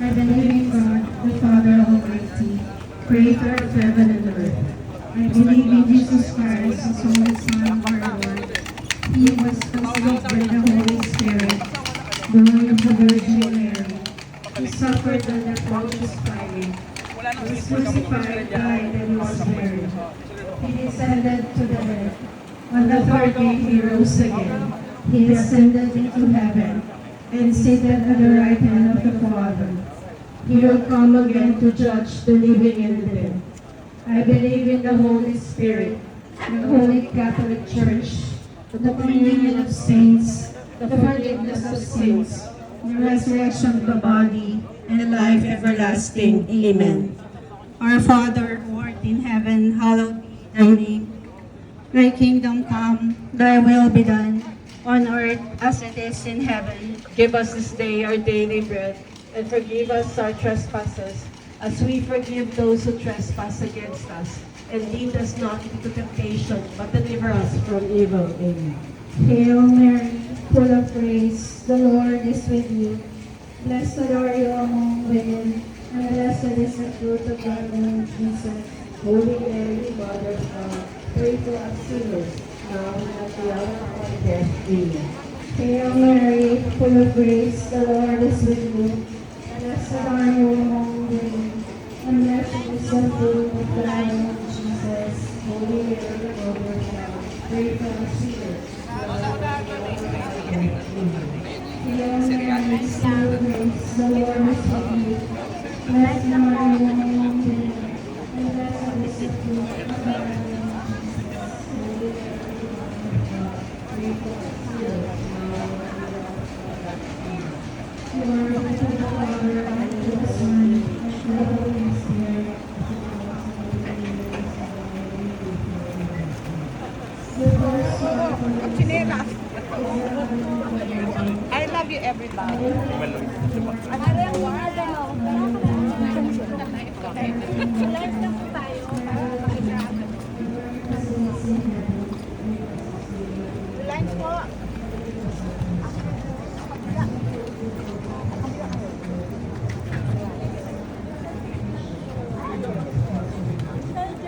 I believe in God, the Father Almighty, creator of heaven and earth. I believe in Jesus Christ, His only Son, our Lord. He was conceived by the Holy Spirit, born of the Virgin Mary. He suffered under Pontius Pilate, was crucified, died, and was buried. He descended to the dead. On the third day he rose again. He ascended into heaven and seated at the right hand of the Father. He will come again to judge the living and the dead. I believe in the Holy Spirit, the Holy Catholic Church, the communion of saints, the forgiveness of sins, the resurrection of the body, and life everlasting. Amen. Our Father, who art in heaven, hallowed be thy name. Thy kingdom come, thy will be done, on earth as it is in heaven. Give us this day our daily bread, and forgive us our trespasses, as we forgive those who trespass against us. And lead us not into temptation, but deliver us from evil. Amen. Hail Mary, full of grace, the Lord is with you. Blessed are you among women, and blessed is the fruit of thy womb, Jesus. Holy Mary, Mother of God, pray for us sinners, now and at the hour of our death. Amen. Hail Mary, full of grace, the Lord is with you. Blessed are you among women, and blessed is the fruit of thy womb, Jesus. Holy Mary, Mother of God, pray for us sinners, now and at the hour of our death. Amen. Hail Mary, full of grace, the Lord is with you. Blessed are you among women, and blessed is the fruit of thy womb, Jesus. Holy Mary, Mother of God, pray for us sinners, now and at the hour of our death. Amen. Glory to the Father, and to the Son, and to the Holy Spirit. The first one for the Chinelas. I love you, everybody. Live lang po tayo.